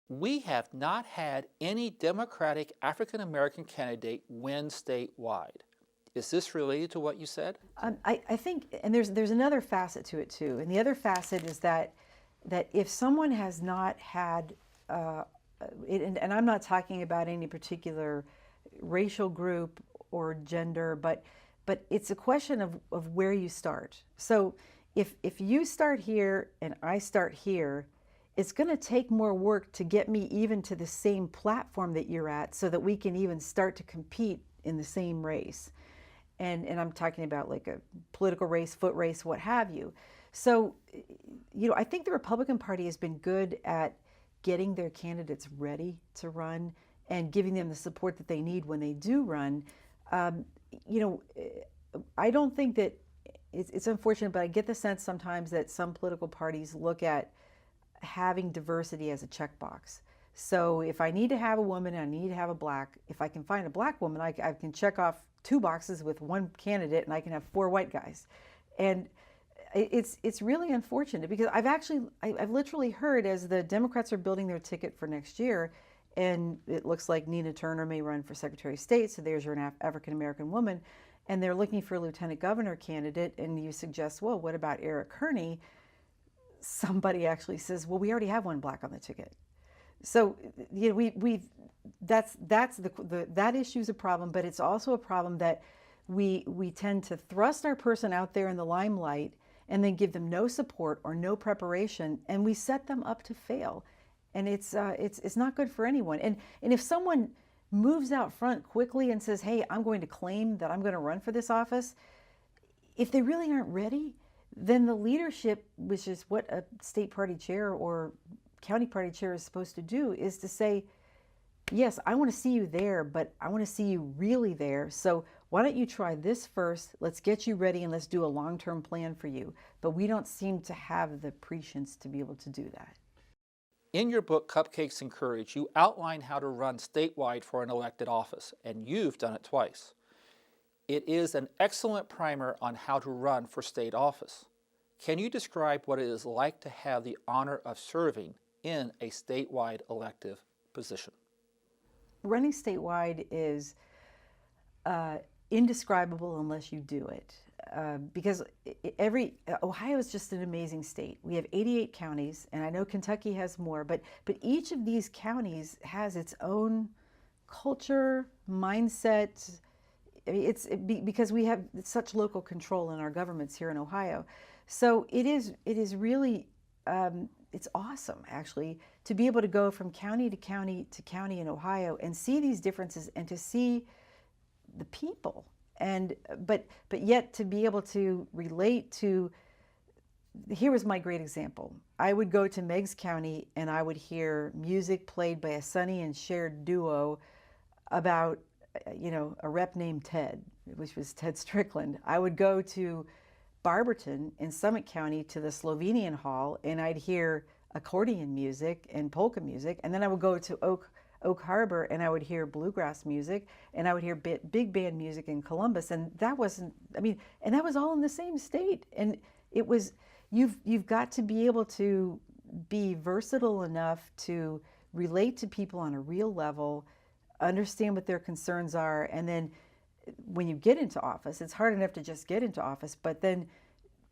We have not had any Democratic African American candidate win statewide. Is this related to what you said? I think, and there's another facet to it too. And the other facet is that if someone has not had, and I'm not talking about any particular racial group or gender, but it's a question of where you start. So if you start here and I start here, it's going to take more work to get me even to the same platform that you're at so that we can even start to compete in the same race. And I'm talking about like a political race, foot race, what have you. So, I think the Republican Party has been good at getting their candidates ready to run and giving them the support that they need when they do run. Um, you know, I don't think that it's unfortunate, but I get the sense sometimes that some political parties look at having diversity as a checkbox. So if I need to have a woman and I need to have a black, if I can find a black woman, I can check off 2 boxes with 1 candidate and I can have 4 white guys. And it's really unfortunate because I've literally heard as the Democrats are building their ticket for next year, and it looks like Nina Turner may run for Secretary of State, so there's your African American woman, and they're looking for a lieutenant governor candidate, and you suggest, well, what about Eric Kearney? Somebody actually says, well, we already have 1 black on the ticket. So that issue is a problem, but it's also a problem that we tend to thrust our person out there in the limelight and then give them no support or no preparation, and we set them up to fail, and it's not good for anyone. And if someone moves out front quickly and says, hey, I'm going to claim that I'm going to run for this office, if they really aren't ready, then the leadership, which is what a state party chair or county party chair is supposed to do, is to say, yes, I want to see you there, but I want to see you really there. So why don't you try this first? Let's get you ready and let's do a long-term plan for you. But we don't seem to have the prescience to be able to do that. In your book, Cupcakes and Courage, you outline how to run statewide for an elected office, and you've done it twice. It is an excellent primer on how to run for state office. Can you describe what it is like to have the honor of serving in a statewide elective position? Running statewide is indescribable unless you do it. Because Ohio is just an amazing state. We have 88 counties, and I know Kentucky has more, but each of these counties has its own culture, mindset. I mean, because we have such local control in our governments here in Ohio. So it is really, it's awesome actually to be able to go from county to county to county in Ohio and see these differences and to see the people, and but yet to be able to relate to. Here was my great example. I would go to Meigs County and I would hear music played by a Sonny and Cher duo about a rep named Ted, which was Ted Strickland. I would go to Barberton in Summit County to the Slovenian Hall and I'd hear accordion music and polka music, and then I would go to Oak Harbor and I would hear bluegrass music, and I would hear big band music in Columbus, and that wasn't, and that was all in the same state. And it was, you've got to be able to be versatile enough to relate to people on a real level, understand what their concerns are, and then when you get into office, it's hard enough to just get into office, but then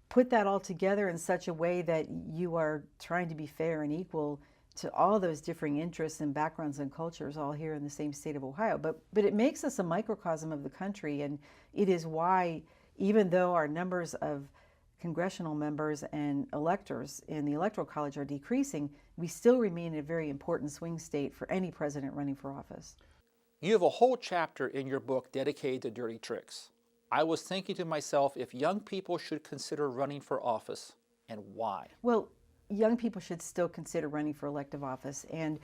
put that all together in such a way that you are trying to be fair and equal to all those differing interests and backgrounds and cultures all here in the same state of Ohio. But it makes us a microcosm of the country, and it is why, even though our numbers of congressional members and electors in the Electoral College are decreasing, we still remain a very important swing state for any president running for office. You have a whole chapter in your book dedicated to dirty tricks. I was thinking to myself if young people should consider running for office, and why. Well, young people should still consider running for elective office, and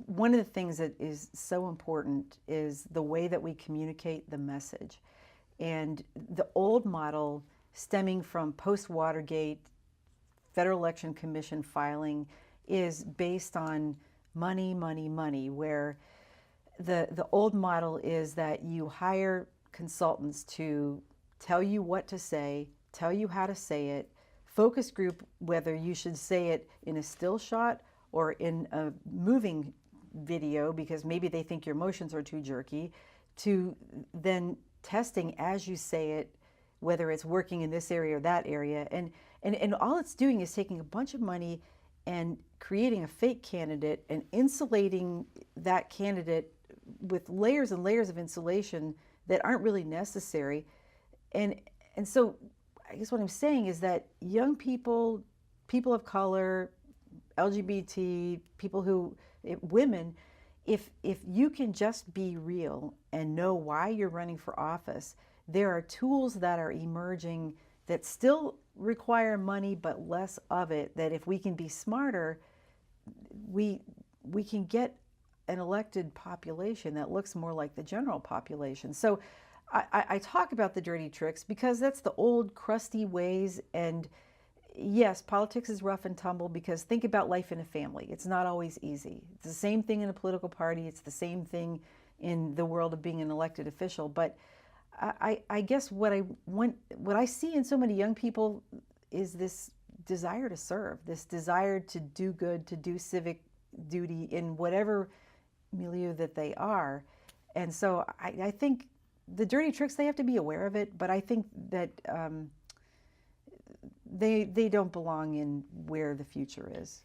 one of the things that is so important is the way that we communicate the message. And the old model, stemming from post-Watergate Federal Election Commission filing, is based on money, money, money, where the old model is that you hire consultants to tell you what to say, tell you how to say it, focus group whether you should say it in a still shot or in a moving video because maybe they think your motions are too jerky, to then testing as you say it, whether it's working in this area or that area. And all it's doing is taking a bunch of money and creating a fake candidate and insulating that candidate with layers and layers of insulation that aren't really necessary. And so I guess what I'm saying is that young people, people of color, LGBT, women, if you can just be real and know why you're running for office, there are tools that are emerging that still require money but less of it, that if we can be smarter, we can get an elected population that looks more like the general population. So I talk about the dirty tricks because that's the old crusty ways. And yes, politics is rough and tumble, because think about life in a family. It's not always easy. It's the same thing in a political party. It's the same thing in the world of being an elected official. But I guess what I see in so many young people is this desire to serve, this desire to do good, to do civic duty in whatever milieu that they are. And so I think the dirty tricks, they have to be aware of it, but I think that they don't belong in where the future is.